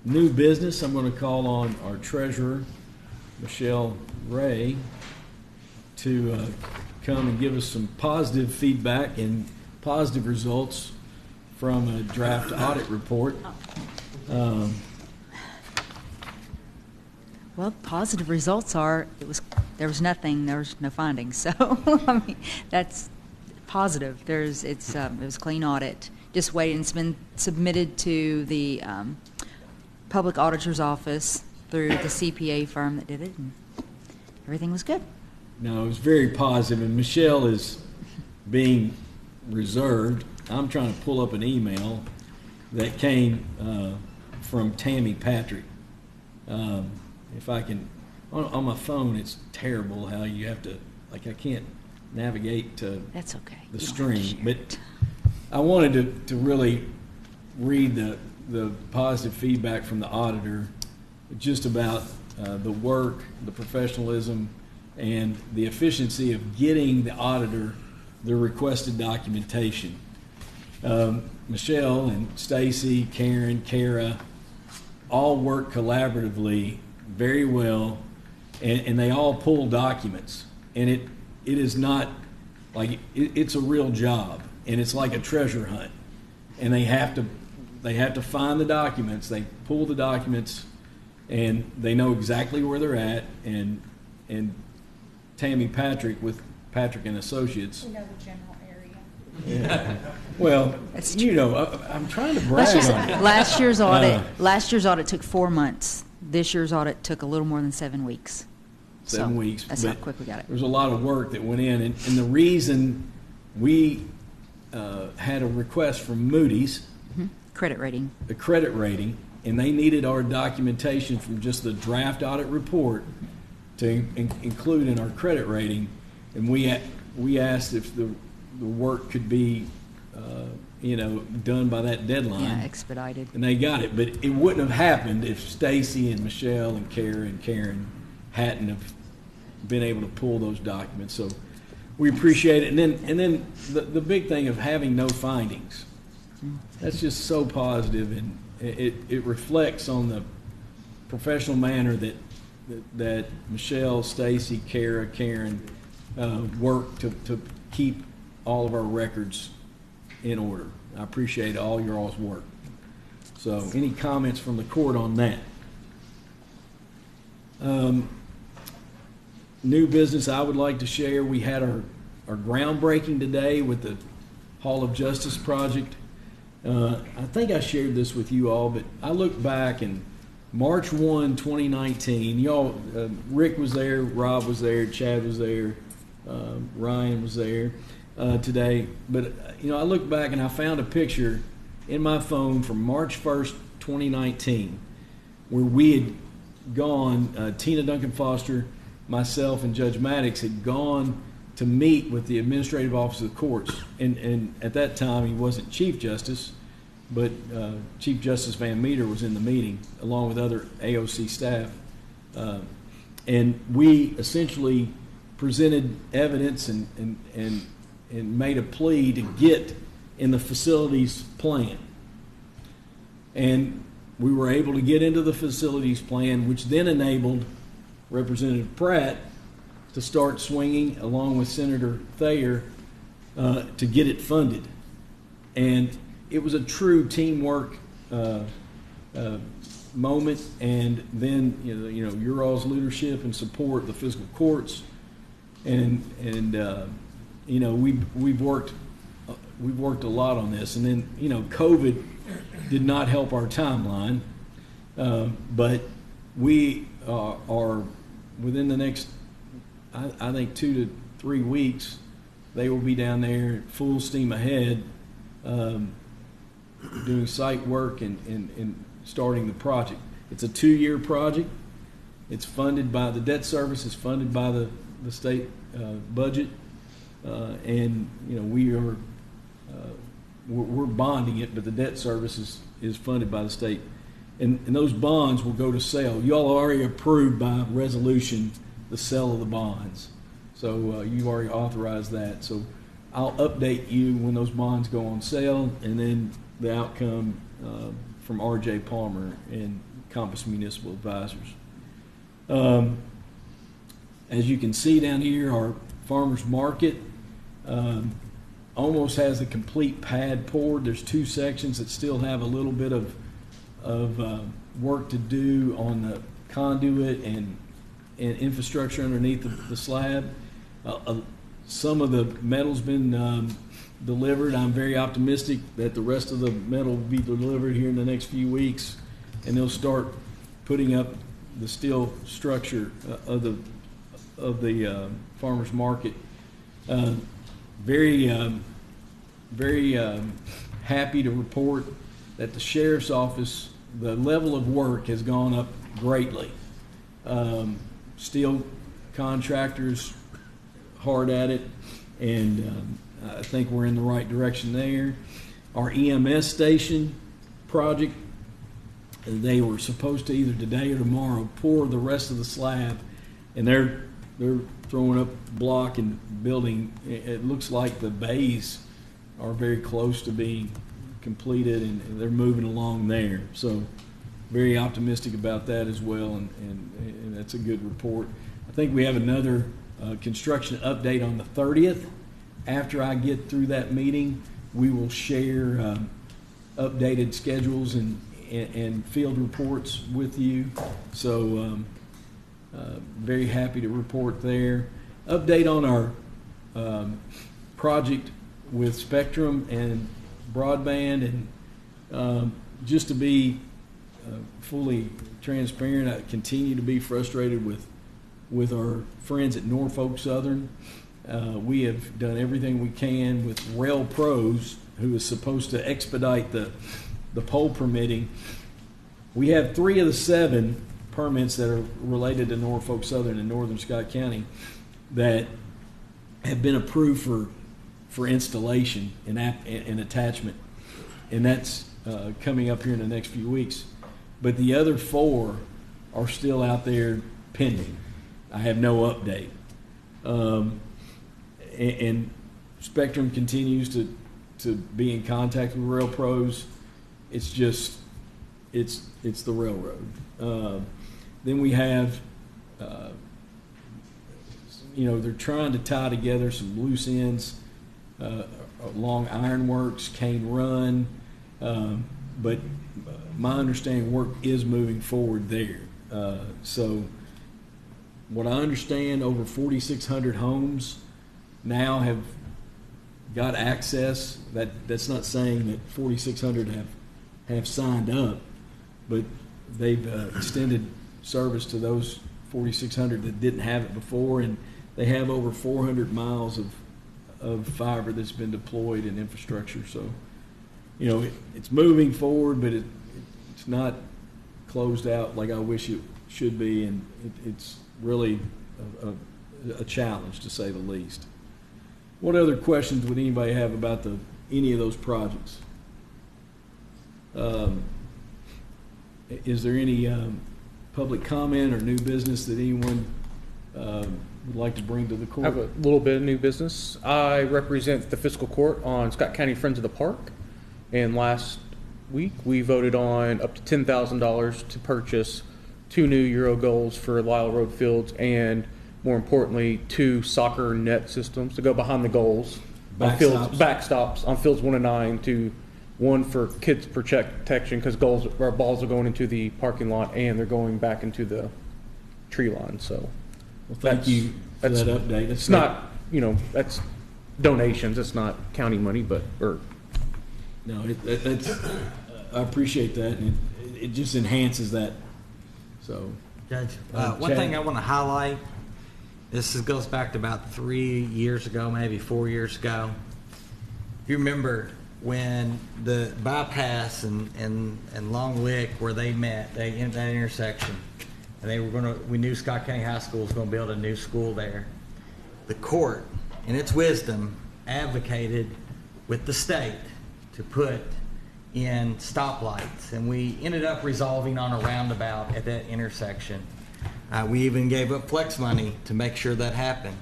New business, I'm going to call on our treasurer, Michelle Ray, to come and give us some positive feedback and positive results from a draft audit report. Well, positive results are, there was no findings. So, I mean, that's positive. It was a clean audit. Just waiting. It's been submitted to the public auditor's office through the CPA firm that did it, and everything was good. No, it was very positive, and Michelle is being reserved. I'm trying to pull up an email that came from Tammy Patrick. If I can, on my phone, it's terrible how you have to, like, I can't navigate to That's okay. the You don't have to stream. share But it. I wanted to really read the positive feedback from the auditor just about the work, the professionalism, and the efficiency of getting the auditor the requested documentation. Michelle and Stacy, Karen, Kara, all work collaboratively very well, and they all pull documents. And it is not like it's a real job, and it's like a treasure hunt. And they have to find the documents. They pull the documents, and they know exactly where they're at. And Tammy Patrick with Patrick and Associates. We know the general area. Yeah. Well, I'm trying to brag on it. Last year's audit took 4 months. This year's audit took a little more than 7 weeks. 7 So, weeks. that's how but quick we got it. There was a lot of work that went in, and the reason we had a request from Moody's, Credit rating. the credit rating, and they needed our documentation from just the draft audit report to include in our credit rating, and we asked if the work could be, done by that deadline. Yeah, expedited. And they got it, but it wouldn't have happened if Stacy and Michelle and Kara and Karen hadn't have been able to pull those documents. So we appreciate it. And then the big thing of having no findings. That's just so positive, and it reflects on the professional manner that Michelle, Stacy, Kara, Karen work to keep all of our records in order. I appreciate all your all's work. So any comments from the court on that? New business I would like to share. We had our groundbreaking today with the Hall of Justice project. I think I shared this with you all, but I look back and March 1, 2019, y'all, Rick was there, Rob was there, Chad was there, Ryan was there today. But, I look back and I found a picture in my phone from March 1st, 2019, where we had gone, Tina Duncan Foster, myself, and Judge Maddox had gone to meet with the Administrative Office of the Courts. And at that time, he wasn't Chief Justice, but Chief Justice Van Meter was in the meeting, along with other AOC staff. And we essentially presented evidence and made a plea to get in the facilities plan. And we were able to get into the facilities plan, which then enabled Representative Pratt to start swinging, along with Senator Thayer, to get it funded. And it was a true teamwork moment. And then, your all's leadership and support, the fiscal courts, and we've worked a lot on this. And then, COVID did not help our timeline, but we are within the next, I think, 2 to 3 weeks, they will be down there full steam ahead, doing site work and starting the project. It's a 2-year project. It's funded by the debt service. It's funded by the state budget, and we're bonding it, but the debt service is funded by the state. And those bonds will go to sale. Y'all already approved by resolution the sale of the bonds. So you've already authorized that. So I'll update you when those bonds go on sale, and then the outcome from R.J. Palmer and Compass Municipal Advisors. As you can see down here, our farmers market almost has a complete pad poured. There's 2 sections that still have a little bit of work to do on the conduit and infrastructure underneath the slab. Some of the metal's been delivered. I'm very optimistic that the rest of the metal will be delivered here in the next few weeks, and they'll start putting up the steel structure of the farmers market. Very happy to report that the sheriff's office, the level of work has gone up greatly. Steel contractors hard at it, and I think we're in the right direction there. Our EMS station project, they were supposed to either today or tomorrow pour the rest of the slab, and they're throwing up block and building. It looks like the bays are very close to being completed, and they're moving along there. So very optimistic about that as well, and that's a good report. I think we have another construction update on the 30th. After I get through that meeting, we will share updated schedules and field reports with you. So very happy to report there. Update on our project with Spectrum and broadband, and just to be fully transparent, I continue to be frustrated with with our friends at Norfolk Southern. We have done everything we can with Rail Pros, who is supposed to expedite the pole permitting. We have 3 of the 7 permits that are related to Norfolk Southern and Northern Scott County that have been approved for installation and attachment, and that's coming up here in the next few weeks. But the other 4 are still out there pending. I have no update. And Spectrum continues to be in contact with Rail Pros. It's just, it's the railroad. Then we have, they're trying to tie together some loose ends along Ironworks, Cane Run, but my understanding, work is moving forward there. So what I understand, over 4,600 homes now have got access. That's not saying that 4,600 have signed up, but they've extended service to those 4,600 that didn't have it before, and they have over 400 miles of fiber that's been deployed in infrastructure. So, it's moving forward, but it's not closed out like I wish it should be, and it's really a challenge, to say the least. What other questions would anybody have about any of those projects? Is there any public comment or new business that anyone would like to bring to the court? I have a little bit of new business. I represent the fiscal court on Scott County Friends of the Park, and last week we voted on up to $10,000 to purchase 2 new Euro goals for Lyle Road fields, and more importantly, 2 soccer net systems to go behind the goals on fields, backstops on fields 1 and 9, to one for kids protection, because balls are going into the parking lot and they're going back into the tree line. So, well, thank you for that update. It's not, that's donations. It's not county money, no, that's I appreciate that, and it just enhances that. So, Judge, one thing I want to highlight. This goes back to about 3 years ago, maybe 4 years ago. If you remember when the bypass and Long Lick, where they met, in that intersection, and we knew Scott County High School was going to build a new school there. The court, in its wisdom, advocated with the state to put in stoplights, and we ended up resolving on a roundabout at that intersection. We even gave up flex money to make sure that happened,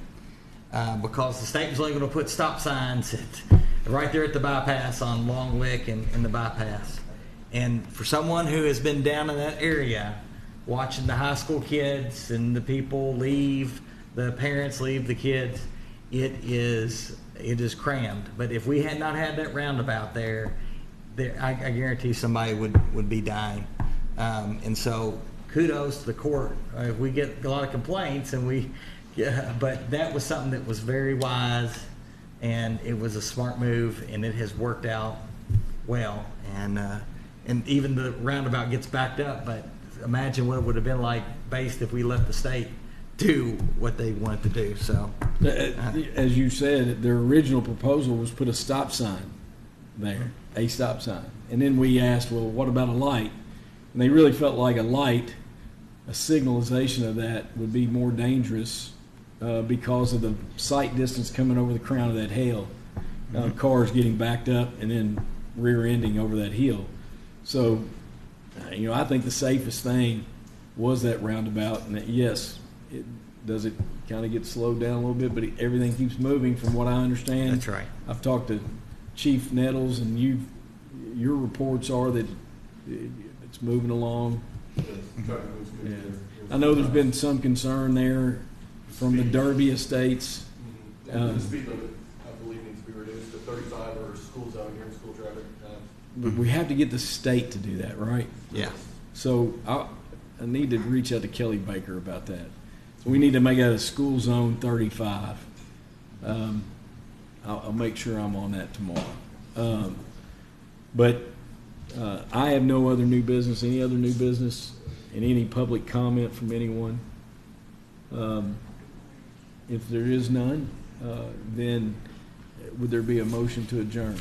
because the state was only going to put stop signs right there at the bypass on Long Lick and the bypass. And for someone who has been down in that area, watching the high school kids and the people leave, the parents leave the kids, it is crammed. But if we had not had that roundabout there, I guarantee somebody would be dying. And so kudos to the court. If we get a lot of complaints, but that was something that was very wise, and it was a smart move, and it has worked out well. And even the roundabout gets backed up, but imagine what it would have been like based if we let the state do what they wanted to do. So, as you said, their original proposal was put a stop sign there, a stop sign, and then we asked, well, what about a light? And they really felt like a signalization of that would be more dangerous because of the sight distance coming over the crown of that hill. Cars getting backed up and then rear-ending over that hill. So, I think the safest thing was that roundabout. And that, yes, it kind of get slowed down a little bit, but everything keeps moving from what I understand. That's right. I've talked to Chief Nettles, and your reports are that it's moving along. Yeah. I know there's been some concern there from the Derby estates. The speed limit, I believe, needs to be reduced to 35 or school zone here in school traffic. But we have to get the state to do that, right? Yeah. So I need to reach out to Kelly Baker about that. So we need to make that a school zone 35. I'll make sure I'm on that tomorrow. But I have no other new business. Any other new business and any public comment from anyone? If there is none, then would there be a motion to adjourn?